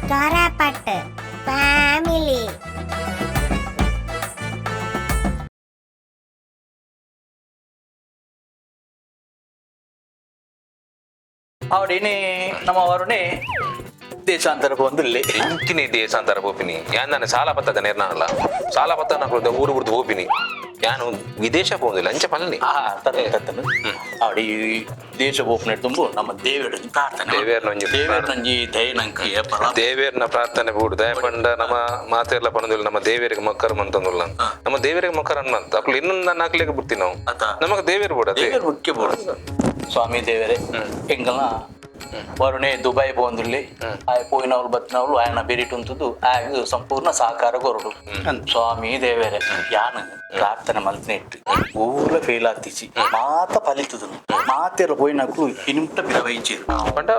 Karapat family. ಅವಡಿನಿ ನಮ್ಮ ಅವರುನೇ ದೇಶಾಂತರ ಬಂದಿಲ್ಲಿ ಇಂಚಿನಿ ದೇಶಾಂತರ ಹೋಪಿನಿ ಯಾನ್ ನಾನು ಸಾಲ ಪತ್ತದ ನಿರ್ನಾಳ ಸಾಲ ಪತ್ತ ನಾನು ಊರು ಬಿಡ್ದು ಹೋಪಿನಿ ಯಾನು ವಿದೇಶ ಹೋಗುದಿಲ್ಲ ಅಂಚೆ ಪಲ್ನಿ ಅವಡಿ ದೇಶ ಹೋಗ್ನೆ ತುಂಬು ನಮ್ಮ ದೇವೇಡ ಪ್ರಾರ್ಥನೆ ದೇವೇರ್ನಂಜಿ ದಯನಂಕಿ ದೇವೇರ್ನ ಪ್ರಾರ್ಥನೆ ಬಿಡು ದಯಪಂಡ ನಮ್ಮ ಮಾತೆಲ್ಲ ಪಣದಿಲ್ಲ ನಮ್ಮ ದೇವೇರಿಗೆ ಮಕ್ಕರ್ ಅಂತಂದಿಲ್ಲ ನಮ್ಮ ದೇವೇರಿಗೆ ಮಕ್ಕರ್ ಅನ್ನಂತ ಅಪ್ಪ ಇನ್ನೊಂದು ನಾನು ಹಾಕ್ಲಿಕ್ಕೆ ಬಿಡ್ತೀನಿ ನಾವು ನಮಗ ದೇವೇರು ಬಿಡ ಮುಖ್ಯ ಬೋಡು ಸ್ವಾಮಿ ದೇವರೇ ಎಂಗಲ್ಲ ವರುಣೆ ದುಬೈ ಬಂದುಲ್ಲಿ ಆಯ ಪೋಯಿನವ್ರು ಬತ್ತಿನವ್ರು ఆయన ಬೆರಿಟುಂತದ್ದು ಆಗ ಸಂಪೂರ್ಣ ಸಹಕಾರ ಕೊರಡು ಸ್ವಾಮಿ ದೇವರೇ ಯಾನು ಪ್ರಾರ್ಥನೆ ಮಲ್ತಿನ ಇಟ್ಟು ಊರ ಫೇಲ್ ಆಗ್ತಿಸಿ ಮಾತ ಫಲಿತದು ಮಾತೆಲ್ಲ ಪೋಯಿನಕ್ಲು ಇನಿಂಟ ಪಿರವೈಜ್ಯರು ಪಂಡ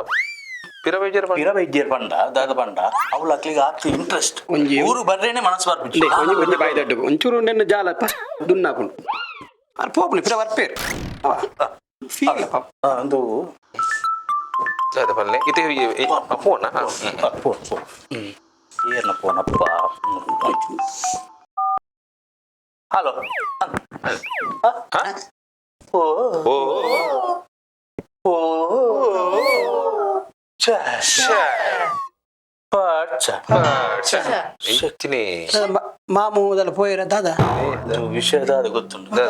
ಪಿರವೈದ್ಯರು ಪಂಡ ದಾದ ಪಂಡ ಅವ್ಳು ಅಕ್ಲಿಗೆ ಆಗ್ತಿ ಇಂಟ್ರೆಸ್ಟ್ ಊರು ಬರ್ರೇನೆ ಮನಸ್ಸು ಬರ್ಬಿಟ್ಟು ಒಂಚೂರು ನೆನ್ನ ಜಾಲಪ್ಪ ದುನ್ನಾಕೊಂಡು ಅಲ್ಲಿ ಪೋಪ್ಲಿ ಪಿರ ಬರ್ಪೇರು ಒಂದು ಪಲ್ಲೆ ಇದು ಫೋನ್ ಏನ ಫೋನಪ್ಪ ಹಲೋ ಓ ಓ ಮಾಮು ಅದೆಲ್ಲ ಪೋಯಿರ ದಾದ ವಿಷಯದ ಅದು ಗೊತ್ತುಂಟು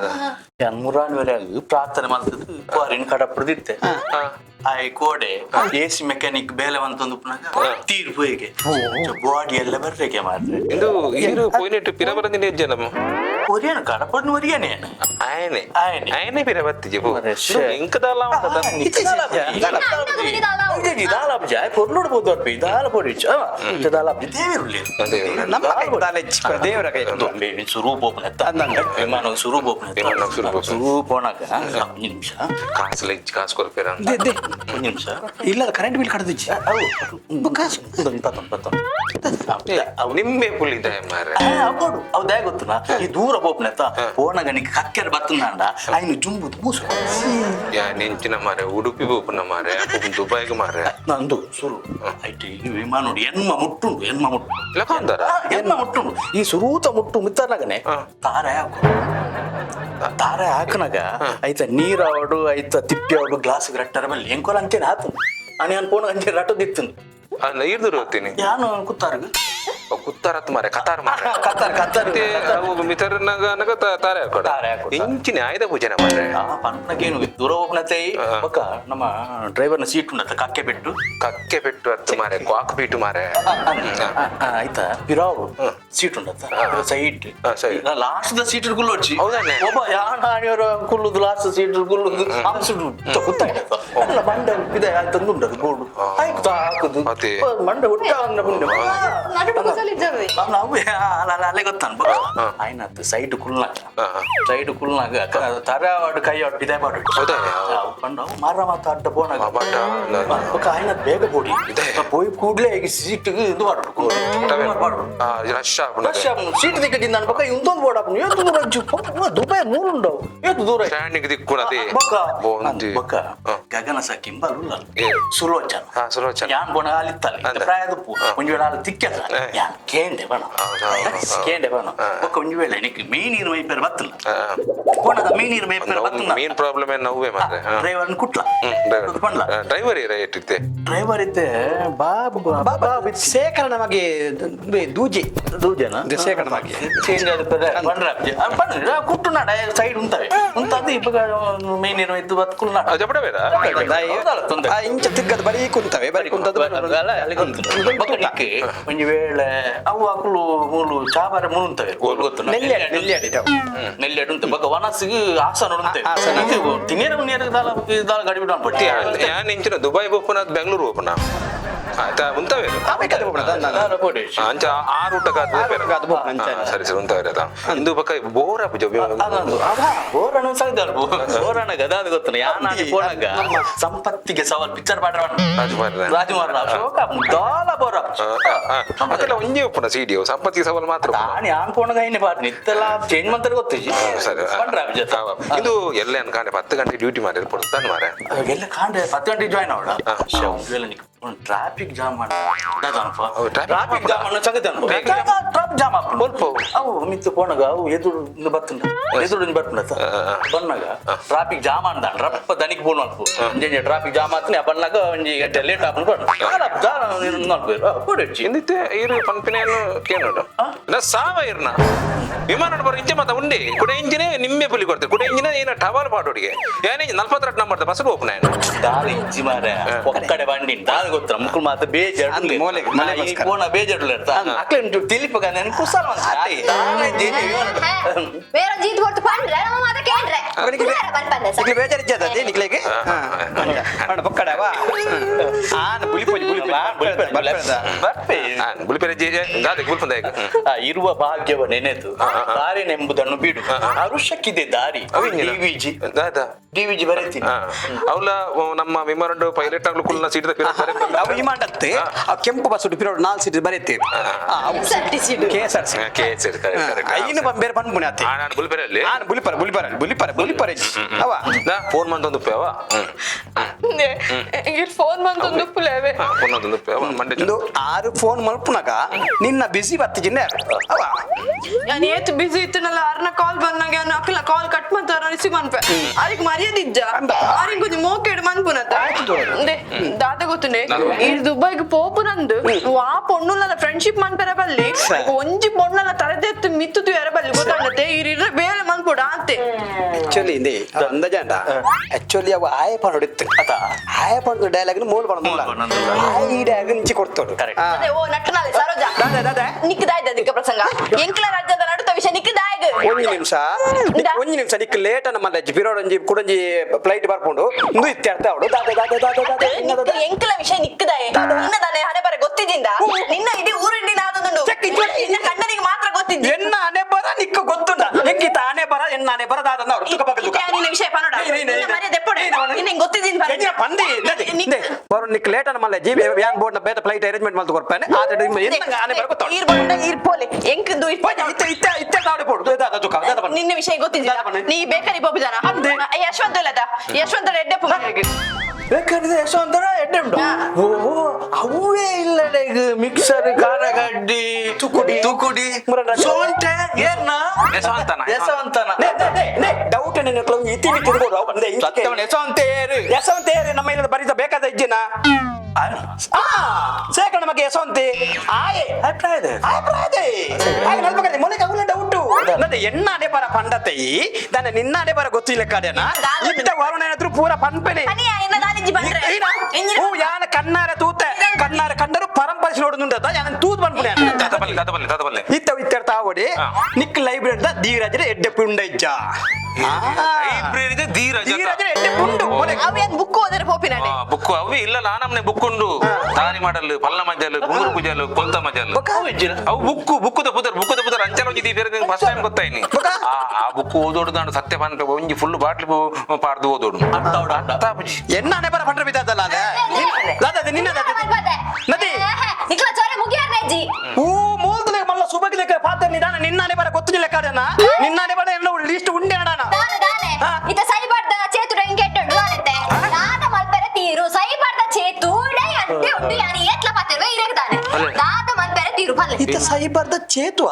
ಎನ್ಮೂರಾನ್ ವೇಳೆ ಪ್ರಾರ್ಥನೆ ಮಾಡ್ತದ್ದು ಬಾರಿನ ಕಡಪಡ್ದಿತ್ತೆ ಆಯ್ ಕೋಡೆ ಎಸಿ ಮೆಕ್ಯಾನಿಕ್ ಬೇಲೆ ಅಂತಂದು ತೀರ್ ಹೋಯಿಗೆ ಬಾಡಿ ಎಲ್ಲ ಬರ್ರೇಕೆ ಮಾತ್ರ ಇದು ಇರು ಪೋಯಿನೆಟ್ಟು ಪಿರ ಬರಂದಿನ ಜನ ಒರಿಯನ ಕಡಪಡ್ನ ಒರಿಯನೇ ಆಯನೆ ಆಯನೆ ಆಯನೆ ಪಿರ ಬತ್ತಿಜೆ ಇಂಕದಲ್ಲ ದಾಲಾಬ್ಜಿ ಆಯ್ ಕೊರ್ಲೋಡ್ಬೋದು ಅರ್ಪಿ ದಾಲ ಪೊಡಿ ದಾಲಾಬ್ಜಿ ದೇವಿರುಲಿ ದೇವರ ಕೈ ಸ್ವರೂಪೋಪನೆತ್ತ ವಿಮಾನ ಸ್ವರೂಪೋಪನೆತ್ತ ನಿಮಿಷ ಕಾಸು ಇಚ್ಚಿ ಕಾಸು ಕೊಡ್ಪೇರ ಒಂದು ನಿಮಿಷ ಇಲ್ಲ ಕರೆಂಟ್ ಬಿಲ್ ಕಡ್ದಿಚ್ಚಿ ನಿಮ್ಮೆ ಪುಳಿದಾಯ ಮಾರ ಅವು ದೇ ಗೊತ್ತುನಾ ಈ ದೂರ ಪೋಪನೆತ್ತ ಪೋಣಗನಿಗೆ ಕಕ್ಕೆರ ಬತ್ತಂದ ಐನು ಜುಂಬುದು ಮೂಸು ಯಾ ನೆಂಚಿನ ಮಾರೆ ಉಡುಪಿ ಬೋಪನ ಮಾರೆ ದುಬೈಗೆ ಮಾರೆ ನಂದು ಸುರು ಐಟಿ ವಿಮಾನ ನೋಡಿ ಎನ್ಮ ಮುಟ್ಟುಂಡು ಲಕೊಂದಾರ ಎನ್ಮ ಮುಟ್ಟುಂಡು ಈ ಸುರೂತ ಮುಟ್ಟು ಮಿತ್ತರ್ನಾಗನೆ ತಾರೆ ಹಾಕನಾಗ ಐತ ನೀರ್ ಅವಡು ಐತ ತಿಪ್ಪಿ ಅವಡು ಗ್ಲಾಸ್ ರಟ್ಟರ ಮೇಲೆ ಎಂಕೋಲ ಅಂಚೆನೆ ಆತು ಅನಿ ಅನ್ಪೋಣ ಅಂಚೆ ರಟ್ಟದಿತ್ತು ಅಲ್ಲ ಇರ್ದು ಹೋಗ್ತೀನಿ ಯಾನು ಕುತ್ತಾರ್ಗ ಕುತ್ತಾರತ್ ಮಾರೆ ಕತಾರ್ ಮಾರೆ ಕತ್ತಾರ ಮಿತರ್ನಾಗ ತಾರೆ ಹಾಕೋಡ ಇಂಚಿನ ಆಯ್ದ ಪೂಜನೆ ಮಾರೆ ಪಂಪನಗೇನು ದೂರ ಹೋಗ್ನತೆ ಬಕ್ಕ ನಮ್ಮ ಡ್ರೈವರ್ನ ಸೀಟ್ ಉಂಡತ್ತ ಕಕ್ಕೆ ಬಿಟ್ಟು ಅತ್ತು ಮಾರೆ ಕ್ವಾಕ್ ಬೀಟು ಮಾರೆ ಆಯ್ತಾ ಪಿರಾವು ಸೀಟ್ ಉಂಡತ್ತ ಸೈಡ್ ಲಾಸ್ಟ್ ದ ಸೀಟ್ ಗುಲ್ಲು వచ్చి ಹೌದಾನೆ ಒಬ್ಬ ಯಾಣ ಆಣಿಯವರ ಕುಲ್ಲುದು ಲಾಸ್ಟ್ ಸೀಟ್ ಗುಲ್ಲುದು ಆನ್ಸುಡು ಗೊತ್ತಾಯ್ತ ಅಲ್ಲ ಮಂಡೆ ಇದೆ ತಂದು ಉಂಡದು ಬೋರ್ಡು ಆಯ್ತು ಹಾಕುದು ಮಂಡೆ ಹುಟ್ಟ ಅಂದ ಮುಂದೆ ನಾವು ಅಲ್ಲೇ ಗೊತ್ತಾನ ಆಯ್ನತ್ತು ಸೈಡ್ ಕುಲ್ನಾಗ ತರವಾಡು ಕೈ ಒಟ್ಟು ಇದೇ ಮಾಡಿ ಕಂಡು ಮರ ಮಾತಾಡ್ಟ ಪೋನಾಗ ಆಯ್ನ ಬೇಗ ಬೋಡಿ ಪೋಯ್ ಕೂಡ್ಲೆ ಈಗ ಸೀಟ್ ಇದು ಸೀಟ್ ದಿಕ್ಕದಿಂದ ಅನ್ಬೇಕ ಇಂದೊಂದು ಬೋರ್ಡ್ ಹಾಕೊಂಡು ಎಷ್ಟು ದೂರ ದುಬೈ ಮೂರುಂಡವು ಎಷ್ಟು ದೂರ ಸ್ಟ್ಯಾಂಡಿಂಗ್ ದಿಕ್ಕುನದಿ ಬೊಕ್ಕ ಗಗನ ಸ ಕಿಂಬಲ್ ಸುಲೋಚನ ಯಾನ್ ಬೋಣ ಅಲ್ಲಿತ್ತಲ್ಲ ಪ್ರಾಯದ ಒಂಜಿ ವೇಳೆ ಅಲ್ಲಿ ತಿಕ್ಕದ ಯಾನ್ ಕೇಂಡೆ ಬಣ ಬೊಕ್ಕ ಒಂಜಿ ವೇಳೆ ನಿಕ್ ಮೀ ನೀರು ಮೈಪೇರ್ ಬತ್ತಲ್ಲ ಬೋಣದ ಮೀ ನೀರು ಮೈಪೇರ್ ಬತ್ತಲ್ಲ ಮೀನ್ ಪ್ರಾಬ್ಲಮ್ ಏನು ನವ್ವೇ ಮಾರೆ ಡ್ರೈವರ್ನ ಕುಟ್ಲ ಪಂಡ್ಲ ಡ್ರೈವರ್ ಡ್ರೈವರ್ ಇತ್ತೆ ಬಾಬು ಸೇಕರಣ ಮಗೆ ದೂಜನ ಸೇಕರಣ ಮಗೆ ಚೇಂಜ್ ಆದ ಕುಟ್ಟು ನಾಡ ಸೈಡ್ ಉಂಟವೆ ಉಂಟದು ಇವಾಗ ಮೀ ನೀರು ಇದ್ದು ಬತ್ಕುಲ್ ನಾಡ ಜಪಡಬೇಡ ಇಂಚ ತಿಕ್ಕದ ಬರೀ ಕುಂತವೆ ಬರೀ ಕುಂತದ್ದು ಒಂಜಿ ವೇಳೆ ಅವು ಅಕುಲು ಮೂಲು ಚಾಬಾರ ಮುಳುಂತವೆ ಗೊತ್ತು ನೆಲ್ಲೆಡ್ ಉಂಟು ಬೊಕ್ಕ ವನಸ್ಸಿಗೆ ಆಸನ ಉಂಟೆ ತಿಂಗೇರ ಮುನ್ನೇರ ದಾಲ ಗಡಿ ಬಿಡು ಅನ್ಪಟ್ಟಿ ಯಾನ್ ಇಂಚಿನ ದುಬೈ ಓಪನ್ ಆದ್ ಬೆಂಗಳೂರು ಓಪನ್ ಆಯ್ತಾ ಉಂತವೆ ಅಂಚ ಆ ರೂಟ ಸರಿ ಸರಿ ಉಂತವೆ ಇಂದು ಪಕ್ಕ ಬೋರ ಬೋರಣ ಸಾಯ್ದಾರ ಬೋರಣ ಗದಾದ ಗೊತ್ತನ ಯಾನಾಡಿ ಬೋರಾಗ ಸಂಪತ್ತಿಗೆ ಸವಾಲ್ ಪಿಕ್ಚರ್ ಪಾಡ್ರ ರಾಜುಮಾರ ಅಶೋಕ ದಾಲ ಬೋರ ಅದೆಲ್ಲ ಒಂಜಿ ಉಪ್ಪುನ ಸಿಡಿಯೋ ಸಂಪತ್ತಿಗೆ ಸವಾಲು ಮಾತ್ರ ದಾಣಿ ಆನ್ಕೊಂಡಾಗ ಇನ್ನು ಪಾಟ್ ನಿತ್ತೆಲ್ಲ ಚೇಂಜ್ ಮಾಡ್ತಾರೆ ಗೊತ್ತಿಜಿ ಸರಿ ಇದು ಎಲ್ಲ ಅನ್ಕಾಂಡೆ 10 ಗಂಟೆ ಡ್ಯೂಟಿ ಮಾಡಿ ಕೊಡ್ತಾನೆ ಮಾರೆ ಎಲ್ಲ ಕಾಂಡೆ 10 ಗಂಟೆಗೆ ಜಾಯ್ನ್ ಅವಡ ಟ್ರಾಫಿಕ್ ಜಾಮ್ ಮಾಡ ಟ್ರಾಫಿಕ್ ಜಾಮ್ ಅನ್ನೋ ಸಂಗತಿ ಟ್ರಾಫಿಕ್ ಜಾಮ್ ಸ್ವಲ್ಪ ಅವು ಮಿತ್ತು ಪೋಣಗ ಅವು ಎದುರು ಬರ್ತುಂಡ ಎದುರು ಬರ್ತುಂಡ ಬನ್ನಾಗ ಟ್ರಾಫಿಕ್ ಜಾಮ್ ಅಂದ ರಪ್ಪ ದನಿಗೆ ಬೋನ್ ಅಲ್ಪ ಟ್ರಾಫಿಕ್ ಜಾಮ್ ಆತ್ನೆ ಬನ್ನಾಗ ಒಂಜಿ ಗಂಟೆ ಲೇಟ್ ಆಪನ್ ಕೊಡ್ಬೇಕು ಎಂದಿತ್ತೆ ಇರು ಪಂಪಿನೇನು ಕೇಳೋಡು ನಾ ಸಾವ ಇರ್ನ ವಿಮಾನ ಬರೋ ಇಂಚೆ ಮಾತ ಉಂಡಿ ಕುಡ ಇಂಜಿನೇ ನಿಮ್ಮೆ ಪುಲಿ ಕೊಡ್ತಾರೆ ಕುಡ ಇಂಜಿನೇ ಏನ ಟವಲ್ ಪಾಡೋಡಿಗೆ ಏನೇ 42 ನಂಬರ್ ಬಸ್ ಓಪನ್ ಆಯ್ತು ದಾರಿ ಇಂಜಿ ಮಾರೆ ಒಕ್ಕಡೆ ಬಂಡಿ ದಾರಿ ಗೊತ್ತರ ಮುಕ್ಕಳು ಮಾತ ಬೇಜಾರು ಪೋಣ ಬೇಜಾರು ಅಕ್ಲೆ ತಿಳಿಪಗ ನೆನ್ ಕುಸಲ ಬೇರೆ ಜೀತ್ ಹೊರತು ಪಂಡ್ರೆ ನಮ್ಮ ಮಾತ ಕೇಳ್ರೆ ನಿಕ್ಲೆ ಬೇಜಾರು ಇಜ್ಜದ ನಿಕ್ಲೆಗೆ ಪಕ್ಕಡವಾ ಆನ ಬುಲಿಪೋಜಿ ಬುಲಿಪೆರೆ ಗಾದೆ ಗುಲ್ಪಂದ ಇರುವ ಭಾಗ್ಯವ ನೆನೆದು ದಾರಿನೆಂಬುದನ್ನು ಬಿಡು ಅವಶ್ಯಕ್ಕಿದೆ ದಾರಿ ಡಿವಿಜಿ ಬರೀತೀನಿ ಅವಳ ನಮ್ಮ ವಿಮಾನ ಪೈಲಟ್ ಆಗ್ಲು ಕುಲ್ನ ಸೀಟ್ ವಿಮಾನತ್ತೆ ಕೆಂಪು ಬಸ್ ಪಿರೋಡ್ 4 ಸೀಟ್ ಬರೀತೇವೆ ಐನು ಬೇರೆ ಪನ್ಪುಣೆ ಆತೆ ನಾನು ಬುಲಿಪೆರಲ್ಲಿ ಬುಲಿಪರ ಅವ ಫೋನ್ ಮಂದೊಂದು ಅವ ಫೋನ್ ಬಂದೊಂದು ಪುಲೇವೆ ಫೋನ್ ಮಂದೊಂದು ಮಂಡೆ 6 ಫೋನ್ ಮಲ್ಪುನಗ ನಿನ್ನ ಬಿಸಿ ಬತ್ತಿಜಿಂದ ಅವ ನಾನು ಏತ್ ಬಿಸಿ ಇತ್ತನಲ್ಲ ಅರ್ನ ಕಾಲ್ ಬಂದಾಗ ಅಕ್ಕಲ ಕಾಲ್ ಕಟ್ ಮಾಡ್ತಾರ ರಿಸೀವ್ ಮನ್ಪೆ ಅದಕ್ಕೆ ಮರ್ಯಾದಿಜ್ಜ ಅವ್ರಿಗೆ ಕೊಂಚ ಮೋಕೇಡು ಮನ್ಪುನತ್ತ ದಾದ ಗೊತ್ತುಂಡೆ ಈ ದುಬೈಗೆ ಪೋಪುನಂದು ಆ ಪೊಣ್ಣುಲ ಫ್ರೆಂಡ್ಶಿಪ್ ಮನ್ಪೆರ ಬಲ್ಲಿ ಒಂಜಿ ಪೊಣ್ಣಲ ತಲೆದೆತ್ತು ಮಿತ್ತುದು ಎರಬಲ್ಲಿ ಗೊತ್ತಾಗತ್ತೆ ಇರ ಬೇರೆ ಮನ್ಪುಡ ಅಂತೆ ಆಕ್ಚುಲಿ ಇಂದೆ ಅಂದಜಾಂಡ ಆಕ್ಚುಲಿ ಅವ ಆಯ ಪಡೊಡಿತ್ತು ಅತ ಆಯ ಪಡದ ಡೈಲಾಗ್ ಮೂಲ ಪಡದ ಈ ಡೈಲಾಗ್ ನಿಂಚಿ ಕೊಡ್ತೋಡು ಅದೇ ಓ ನಟ್ಟನಾಲೆ ಸರೋಜ ದಾದ ನಿಕ್ಕದಾಯ್ದ ದಿಕ್ಕ ಪ್ರಸಂಗ ಎಂಕ್ಲ ರಾಜ್ಯದ ನಡುತ್ತ ವಿಷಯ ನಿಕ್ಕದಾಯ್ಗ ಒಂಜಿ ನಿಮಿಷ ನಿಕ್ ಲೇಟ್ ಅನ್ನ ಮಲ್ಲ ಪಿರೋಡ್ ಒಂಜಿ ಕುಡಂಜಿ ಫ್ಲೈಟ್ ಬರ್ಕೊಂಡು ಇಂದು ಇತ್ಯರ್ಥ ಅವಡು ಎಂಕ್ಲ ವಿಷಯ ನಿಕ್ಕದಾಯೆ ನಿನ್ನದಾನೆ ಹಣೆ ಬರ ಗೊತ್ತಿದ್ದಿಂದ ನಿನ್ನ ಇಡೀ ಊರಿನ ನಾದೊಂದು ನಿನ್ನ ಕಣ್ಣನಿಗೆ ಮಾತ್ರ ಗೊತ್ತಿದ್ದ ಎನ್ನ ಹಣೆ ಬರ ನಿಕ್ಕ ಗೊತ್ತುಂಡ ಹೆಂಗಿತ ಹಣೆ ಬರ ಎನ್ನ ಹಣೆ ಬರದಾದನ್ನ ಅವ್ರು ತುಕ ಪಕ್ಕ ತುಕ ನಿನ್ನ ವಿಷಯ ಪನೋಡ ಮನೆ ದೆಪ್ಪೊಡೆ ನಿನ್ನ ಗೊತ್ತಿದ್ದಿಂದ ಎನ್ನ ಪಂದಿ ಬರೋ ನಿಕ್ ಲೇಟ್ ಅನ್ನ ಮಲ್ಲ ಜೀಬಿ ವ್ಯಾನ್ ಬೋರ್ಡ್ ನ ಬೇರೆ ಫ್ಲೈಟ್ ಅರೇಂಜ್ಮೆಂಟ್ ಮಾಡ್ತು ಕೊರ್ಪಾನೆ ಆದ್ರೆ ಎನ್ನ ಹಣೆ ಬರ ಗೊತ್ತ ಈರ್ ಬಂಡ ಈರ್ ಪೋಲೆ ಎಂಕದು ಇತ್ತ ತಾವಡೆ ಪೋಡು ದಾದ ತುಕ ದಾದ ಬನ್ನ ನಿನ್ನ ವಿಷಯ ಗೊತ್ತಿದ್ದಿಲ್ಲ ನೀ ಬೇಕರಿ ಬೋಬಿದಾನ ಯಶವಂತ ಎಡ್ಡೆ ಪುಂಗೆ ಬೇಕಾದ್ರೆ ಯಶವಂತರ ಎಡ್ಡೆ ಉಂಟು ಓ ಅವೇ ಇಲ್ಲ ಮಿಕ್ಸರ್ ಖಾರಗಡ್ಡಿ ತುಕುಡಿ ಸೋಂಟೆ ಏರ್ನ ಯಶವಂತನ ಡೌಟ್ ನಿನ್ನ ಕ್ಲೌಂಗ್ ಇತ್ತೀನಿ ತಿರುಗೋಡು ಬಂದೆ ಯಶವಂತೇರು ನಮ್ಮ ಇಲ್ಲಿ ಬರಿದ ಬೇಕಾದ ಇಜ್ಜಿನ ಸೇಕಣ ಮಗೆ ಯಶವಂತಿ ಆಯೆ ಮೊನ್ನೆ ಅವಳ ಡೌಟು ನದೆ ಎಣ್ಣಾಡೆ ಬರ ಪಂಡತೆ దాని నిన్నాడే బర గొత్తిల కాడేనా ఇంత వరుణైనದ್ರು పూర పన్పెని యాన కన్నార తూత కన్నార కండరు పరంపరిసి ನೋಡುನುಂಡದ ಯಾನ ತೂತ್ ಪನ್ಪುನೆ ತದಬಲ್ಲೆ ಇತ್ತ ತಾವಡಿ ನಿಕ್ ಲೈಬ್ರರಿ ದ ಧೀರಜರ ಎಡ್ಡೆ ಪುಂಡೈಜ್ಜ ಲೈಬ್ರರಿ ಧೀರಜ ಎಡ್ಡೆ ಪುಂಡು ಅವೇನ್ ಬುಕ್ ಓದರೆ ಪೋಪಿನಾಡೆ ಬುಕ್ ಅವಿ ಇಲ್ಲ ನಾನಮ್ನೆ ಬುಕ್ ಉಂಡು ತಾರಿ ಮಾಡಲು ಪಲ್ಲ ಮಜಲು ಗುಂಗುರು ಪೂಜಲು ಕೊಲ್ತ ಮಜಲು ಅವು ಬುಕ್ಕುದ ಪುದರ್ ಅಂಚಲ ಒಂಜಿ ಬೇರೆ ಫಸ್ಟ್ ಟೈಮ್ ಗೊತ್ತಾಯ್ನಿ ಆ ಬುಕ್ ಓದೋಡು ನಾನು ಸತ್ಯ ಪನ್ಪೆ ಒಂಜಿ ಫುಲ್ ಬಾಟ್ಲಿ ಪಾಡ್ದು ಓದೋಡು ಎಣ್ಣಾಡೆ ಬರ ಪಂಡ್ರ ಬಿದ್ದಲ್ಲ ಅದ ನಿನ್ನ ನದಿ ನಿಕ್ಲ ಚೋರೆ ಮುಗಿಯಾರ್ನೆಜ್ಜಿ ಮೂಲ್ತಲೆ ಮಲ್ಲ ಸುಬಗಿಲೆ ಪಾತ್ರ ನಿದಾನ ನಿನ್ನಾನೆ ಬರ ಗೊತ್ತಿಲ್ಲ ಕಾಡನ ನಿನ್ನಾನೆ ಬರ ಎಲ್ಲ ಲಿಸ್ಟ್ ಉಂಡೆ ಆಡಣ ಇತ ಸೈಬಾರ್ದ ಚೇತುಡ ಇಂಗೆಟ್ಟುಂಡು ಅನತೆ ದಾದ ಮಲ್ಪೆರೆ ತೀರು ಸೈಬಾರ್ದ ಚೇತುಡೆ ಅಂತೆ ಉಂಡು ಯಾನಿ ಏತ್ಲ ಪಾತಿರ್ವೆ ಇರೆಗದಾನೆ ದಾದ ಮಲ್ಪೆರೆ ತೀರು ಪಲ್ಲೆ ಇತ ಸೈಬಾರ್ದ ಚೇತುವ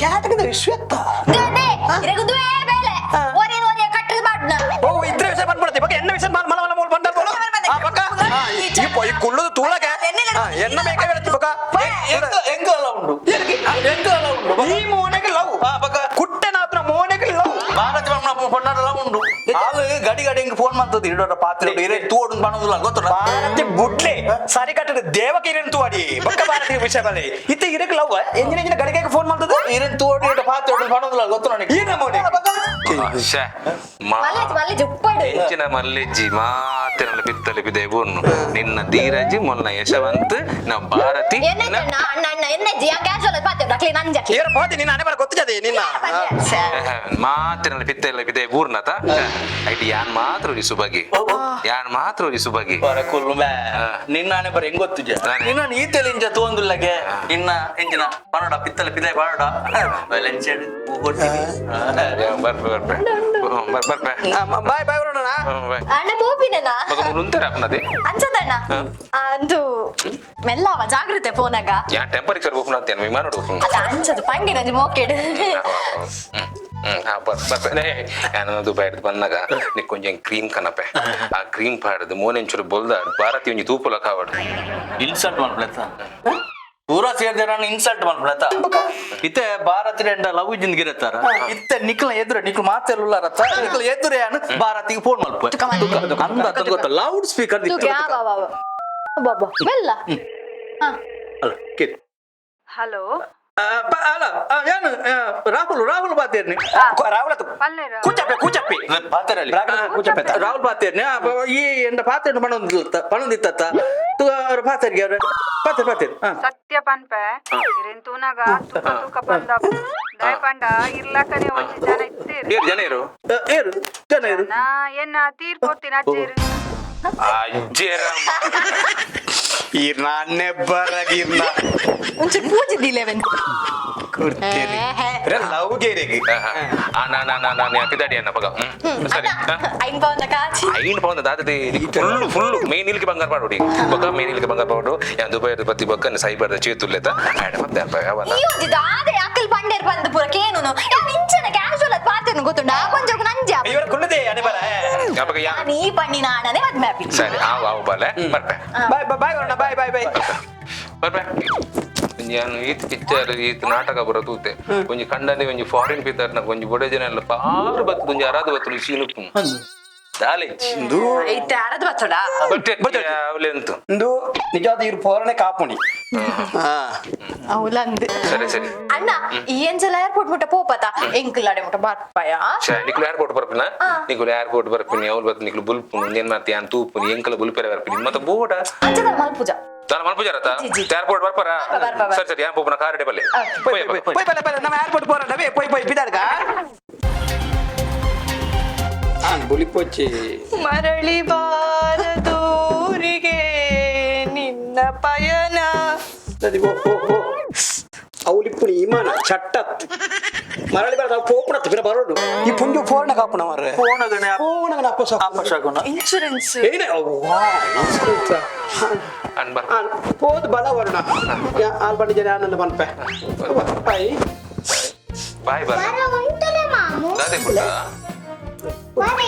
ಕ್ಯಾಟಗದ ವಿಶ್ವತ್ತ ದೇ ಇರೆಗುದುವೆ ಬೇಲೆ ಓರೆ ಕಟ್ಟದ ಬಾಡ್ನ ಓ ಇದ್ರ ವಿಷಯ ಬಂದ್ಬಿಡುತ್ತೆ ಬಗ್ಗೆ ಎನ್ನ ವಿಷಯ ಮಲ ಮೂಲ ಬಂದ ಬೋಲು ಬಕ್ಕ ಈ ಕುಳ್ಳದು ತೂಳಗ ಎನ್ನ ಬೇಕಾ ಹೇಳತ್ತಿ ಬಕ್ಕ ಎಂಗಲ ಉಂಡು ಈ ಮೋನೆಗೆ ಲವ್ ಕುಟ್ಟೆ ನಾತ್ರ ಮೋನೆಗೆ ಲವ್ ಭಾರತ ಪೊಣ್ಣಲ್ಲ ಉಂಡು ಆಗ ಗಡಿ ಹೆಂಗ್ ಫೋನ್ ಮಾಡ್ತದೆ ಇಡೋರ ಪಾತ್ರೆ ಇರೇ ತೂಡು ಮಾಡೋದಿಲ್ಲ ಗೊತ್ತಲ್ಲ ಭಾರತಿ ಬುಡ್ಲೆ ಸರಿ ಕಟ್ಟದ ದೇವಕ್ಕೆ ಇರೇನು ತೂಡಿ ಬಕ್ಕ ಭಾರತೀಯ ವಿಷಯ ಬಲೆ ಇತ್ತ ಇರಕ್ಕೆ ಲವ್ ಎಂಜಿನ ಗಡಿಗೆ ಫೋನ್ ಮಾಡ್ತದ ಇರೇನ್ ತೂಡಿ ಇಡೋ ಪಾತ್ರೆ ಮಾಡೋದಿಲ್ಲ ಗೊತ್ತು ನನಗೆ ಈ ನಮೂನೆ ಮಲ್ಲೆ ಜುಪ್ಪಡು ಎಂಚಿನ ಮಲ್ಲೆಜ್ಜಿ ಮಾತಿನ ಪಿತ್ತಲೆ ಬಿದೆ ಬೂರ್ನು ನಿನ್ನ ಧೀರಜಿ ಮೊನ್ನ ಯಶವಂತ್ ನಾವು ಭಾರತಿ ಎನ್ನೆಜ್ಜಿ ಆ ಕ್ಯಾಶುವಲ್ ಪಾತ್ರೆ ಡಕ್ಲಿ ನಂಜ ಇವರ ಪಾತಿ ನಿನ್ನ ಹಣೆ ಬರ ಗೊತ್ತಿದೆ ನಿನ್ನ ಮಾತಿನ ಪಿತ್ತಲೆ ಬಿದೆ ಬೂರ್ನತ ಐಟಿ ಯಾನ್ ಮಾತ್ರ ಸುಬಗೆ ಯಾನ್ ಮಾತ್ರ ಸುಬಗೆ ಕುಲ್ಮೆ ನಿನ್ನಾನೆ ಬರ ಹೆಂಗ್ ಗೊತ್ತು ನಿನ್ನ ಈತೆಲಿ ಇಂಜ ತೋಂದುಲ್ಲಗೆ ಇನ್ನ ಎಂಜಿನ ಪರೋಡ ಪಿತ್ತಲ ಪಿದಾಯ ಪರೋಡ ಲೆಂಚೆಡ್ ಬರ್ಪೆ ಬಾಯ್ ಬಾಯ್ ಬರೋಣ ಅಣ್ಣ ಪೋಪಿನೇನಾ ಮುಂತಾರೆ ಅಪ್ಪನದೇ ಅಂಚದಣ್ಣ ಅದು ಮೆಲ್ಲವ ಜಾಗ್ರತೆ ಫೋನಾಗ ಯಾ ಟೆಂಪರೇಚರ್ ಓಪನ್ ಆಗ್ತೇನೆ ವಿಮಾನ ಓಪನ್ ಅದ ಅಂಚದು ಪಂಗಿನ ಮೋಕೆಡ್ ನಾನು ದುಬೈ ಬಂದಾಗ ನೀ ಕೊಂಚ ಕ್ರೀಮ್ ಕನಪೆ ಆ ಕ್ರೀಮ್ ಪಾಡದು ಮೋನೆಂಚೂರು ಬೊಲ್ದ ಭಾರತಿ ಒಂಜಿ ತೂಪುಲ ಕಾವಡು ಇನ್ಸಲ್ಟ್ ಮಾಡ್ಬಿಡತ್ತ ಪೂರಾ ಸೇರ್ದೆ ನಾನು ಇನ್ಸಲ್ಟ್ ಮಾಡ್ಬಿಡತ್ತ ಇತ್ತೆ ಭಾರತ ಲವ್ ಜಿಂದ್ಗಿರತ್ತಾರ ಇತ್ತೆ ನಿಕ್ಲ ಎದುರು ನಿಕ್ಲು ಮಾತೆಲ್ಲರತ್ತ ನಿಕ್ಲ ಎದುರೇ ಭಾರತಿಗೆ ಫೋನ್ ಮಾಡ್ಬೋದು ಅಂದ ಗೊತ್ತ ಲೌಡ್ ಸ್ಪೀಕರ್ ಮೆಲ್ಲ ಅಲ್ಲ ಕೇಳಿ ಹಲೋ ಅಲ್ಲ ಏನು ರಾಹುಲ್ ಬಾತೇರ್ನಿ ಕೂಚಪ್ಪೆ ಪಾತೇರಲ್ಲಿ ರಾಹುಲ್ ಬಾತೇರ್ನಿ ಈ ಎಂಡ ಪಾತೇರ್ನ ಪಣೊಂದಿತ್ತ ಪಾತೇರ್ಗೆ ಅವ್ರ ಪಾತೇರ್ ಸತ್ಯ ಪನ್ಪೆ ಇರೇನ್ ತೂನಾಗ ತುಕ ತುಕ ಪಂದ ದಯಪಂಡ ಇರ್ಲಕನೆ ಒಂಜಿ ಜನ ಇತ್ತೀರಿ ಜನ ಇರು ಏರು ಜನ ಇರು ನಾ ಎನ್ನ ತೀರ್ ಕೊಡ್ತೀನಿ ಅಜ್ಜೇರು ನಾನೇ ಬರಗಿರ್ನ ಒಂಚೂರು ಪೂಜೆ ದಿಲೇವೆನ್ ಲವ್ ಗೇರೆಗೆ ಪಿದಾಡಿ ಅನ್ನ ಪಗ ಸರಿ ಐನ್ ಪೌಂದ ಕಾಚಿ ಐನ್ ಪೌಂದ ದಾದದೆ ಫುಲ್ ಮೇನ್ ಇಲ್ಗೆ ಬಂಗಾರ ಪಾಡೋಡಿ ಬೊಕ್ಕ ಮೇನ್ ಇಲ್ಗೆ ಬಂಗಾರ ಪಾಡು ಯಾನ್ ದುಬೈ ಬತ್ತಿ ಬೊಕ್ಕ ಸೈಬರ್ದ ಚೇತುಲ್ಲೆತ ಆಡ ಮತ್ತೆ ಈ ಒಂಜಿ ದಾದೆ ಅಕ್ಕಲ್ ಪಂಡೇರ್ ಬಂದು ಪೂರ ಕೇನುನು ಯಾನ್ ಇಂಚನ ಕ್ಯಾಶುವಲ್ ಅದ್ ಪಾತೆರ್ನು ಗೊತ್ತುಂಡ ಕೊಂಚ ನಂಜ ಇವರ ಕುಳ್ಳದೆ ಅನೆ ಬರ ಯಾಪಗ ಯಾ ನೀ ಪಣ್ಣಿ ನಾಡನೆ ಮದ್ಮೆ ಆಪಿ ಸರಿ ಆವು ಬಲೆ ಬರ್ಪೆ ಬಾಯ್ ಬಾಯ್ ಬರೋಣ ಬಾಯ್ ಬಾಯ್ ಬಾಯ್ ಬರ್ಪೆ ನಾನು ಈತ್ ಪಿಕ್ಚರ್ ಈತ್ ನಾಟಕ ಬರತೂತೆ ಒಂಜಿ ಕಂಡನೆ ಒಂಜಿ ಫಾರಿನ್ ಪಿತರ್ನ ಒಂಜಿ ಬೊಡೆ ಜನ ಎಲ್ಲ ಪಾರು ಬತ್ತು ಒಂಜಿ ಅರಾದು ಬತ್ತು ಸೀನುಪ್ಪು ದಾಲೆಂದು ಐತೆ ಅರದು ಬತ್ತಡ ಅವಲೆಂತು ಇಂದು ನಿಜವಾದ ಇವ್ರು ಪೋರನೆ ಕಾಪುಣಿ ಅವಲಂದು ಸರಿ ಸರಿ ಅಣ್ಣ ಈ ಎಂಜಲ ಏರ್ಪೋರ್ಟ್ ಮುಟ್ಟ ಪೋಪತ ಎಂಕಲಾಡೆ ಮುಟ್ಟ ಬರ್ಪಯ ನಿಕ್ಲು ಏರ್ಪೋರ್ಟ್ ಬರ್ಪಿನ ನಿಕ್ಲು ಏರ್ಪೋರ್ಟ್ ಬರ್ಪಿನಿ ಅವ್ರು ಬತ್ತು ನಿಕ್ಲು ಬುಲ್ಪುನು ಏನ್ ಮಾಡ್ತಿ ಅನ್ ತೂಪುನಿ ಎಂಕಲ ಬುಲ್ಪೆರೆ ಬರ್ಪಿನಿ ಮತ್ತೆ ಬೋಡ ಅಂಚದ ಮಲ್ಪುಜ ತಾನ ಮಲ್ಪುಜಾರತ ಏರ್ಪೋರ್ಟ್ ಬರ್ಪಾರ ಸರಿ ಸರಿ ಯಾನ್ ಪೋಪನ ಕಾರ್ ಬಲ್ಲೆ போய் பல நம்ம ஏர்போர்ட் போறோம் போய் பிதாடுக்கா ಬುಲಿ ಪೋಚಿ ಮರಳಿ ಬಾರದೂರಿಗೆ ನಿನ್ನ ಪಯಣ ಅವಲಿಪ್ಪುನಿ ಇಮಾನ ಚಟ್ಟತ್ ಮರಳಿ ಬರದ ಪೋಪುಣತ್ ಬಿರ ಬರೋಡು ಈ ಪುಂಜು ಫೋರ್ನ ಕಾಪುಣ ಮಾರೆ ಫೋನಗನ ಅಪಶಕುನ ಇನ್ಶೂರೆನ್ಸ್ ಏನೇ ವಾ ಇನ್ಶೂರೆನ್ಸ್ ಅನ್ ಬರ್ ಪೋದ್ ಬಲ ವರ್ಣ ಆಲ್ ಬಂಡಿ ಜನ ಆನಂದ ಬನ್ಪೆ ಬಾಯ್ ಬಾಯ್ ಉಂಟಲೆ ಮಾಮು ದಾದೆ ಕೊಡ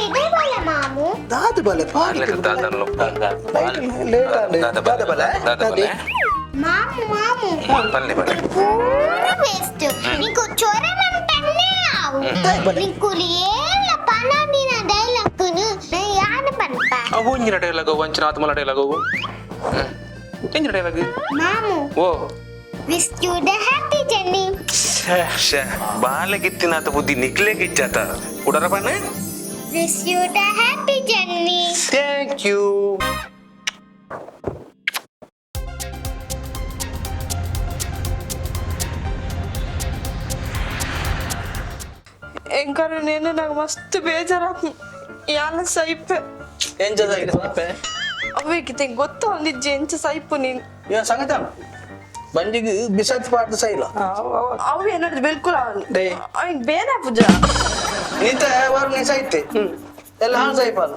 ಇದೆ ಬಲ ಮಾಮು ದಾದ ಬಲ ಪಾರ್ಲೆ ದಾದನ್ ಲೋಕ ದಾದ ಬಲ ಮಾಮು ಮಾಮು ಬಲ್ಲೆ ಬಲ್ಲೆ ಬೆಸ್ಟ್ ನಿಕು ಚೋರಮನ್ ಪೆನ್ನೆ ಆವು ನಿಕು ಏಲ್ಲ ಪನದಿನ ಡೈಲಾಗ್ನು ಯಾನ ಪನ್ಪ ಅವು ಇಂಜಿನ ಡೈಲಾಗ್ ವಂಚನ ಆತ್ಮಲ ಡೈಲಾಗ್ ಅವು ಇಂಜಿನ ಡೈಲಾಗ್ ಮಾಮು ಓ wish you the happy journey ಬಾಲಗಿತ್ತಿನಾತ ಬುದ್ಧಿ ನಿಕ್ಲೆ ಗಿಚ್ಚಾತ ಉಡರ ಬನ್ನೆ wish you the happy journey thank you ಎಂಕರು ನೇನು ನಂಗೆ ಮಸ್ತ್ ಬೇಜಾರಾಪ್ ಯಾನ ಸೈಪೆ ಎಂಜದ ಅವೇಕಿತೆ ಗೊತ್ತ ಒಂದಿಜ್ಜೆ ಎಂಚ ಸೈಪು ನೀನು ಸಂಗತ ಬಂಜಿಗೆ ಬಿಸಾತ್ ಪಾಡ್ದು ಸೈಲ ಅವು ಏನಾದ್ರು ಬಿಲ್ಕುಲ್ ಡೇ. ಅವನ್ ಬೇರೆ ಪೂಜ ನೀತ ವಾರು ನೀ ಸೈತೆ ಎಲ್ಲ ಹಾಳು ಸೈಪಾಲು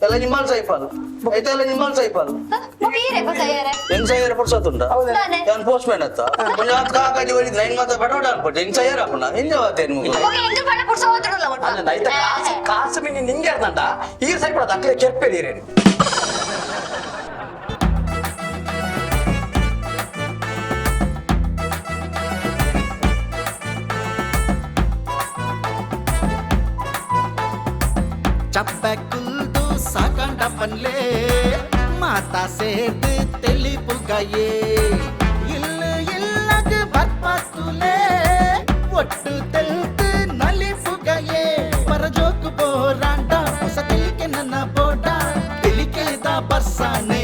ಎಲ್ಲ ನಿಮ್ಮಲ್ ಸೈಪಾಲು ಐತೆ ಎಲ್ಲ ನಿಮ್ಮಲ್ ಸೈಪಾಲು ಬೇರೆ ಗೊತ್ತಾಯ್ಯಾರೆ ಹೆಂಗ್ ಸೈಯರ ಪುರ್ಸತ್ತುಂಡ ನಾನೇ. ಯಾನ್ ಪೋಸ್ಟ್ ಮ್ಯಾನ್ ಅತ್ತ கொஞ்சம் ஆத்து காக்காஜி வரி நைன் மாத படோட அனுப்பட்டு ಹೆಂಗ್ ಸೈಯರ ಅಪ್ಪನ ಹೆಂಗ್ ಅವತ್ತೇನು ಮುಗು ಎಂಜು ಪಡ ಪುಡ್ಸ ಹೋದ್ರಲ್ಲ ಅಲ್ಲ ನೈತ ಕಾಸು ಮೀನಿ ನಿಂಗೆ ಇರ್ದಂಡ ಈಗ ಸೈಪಡ ಅಕ್ಲೆ ಕೆಪ್ಪೆದೀರೇನು ಚಪ್ಪೆಕುಲ್ದು ಸಾಕಂಡ ಪನ್ಲೆ ಮಾತಾ ಸೇರ್ದು ತೆಲಿಪುಗಯೇ ಇಲ್ಲು ಇಲ್ಲಗ ಬರ್ಪಸ್ತುಲೆ ಒಟ್ಟು ತೆಲ್ತು ನಲಿಪುಗಯೇ ಪರಜೋಕು ಬೋರಾಂಡ ಹೊಸ ತೆಲಿಕೆ ನನ್ನ ಬೋಡ ತೆಲಿಕೆದ ಬರ್ಸಾನೆ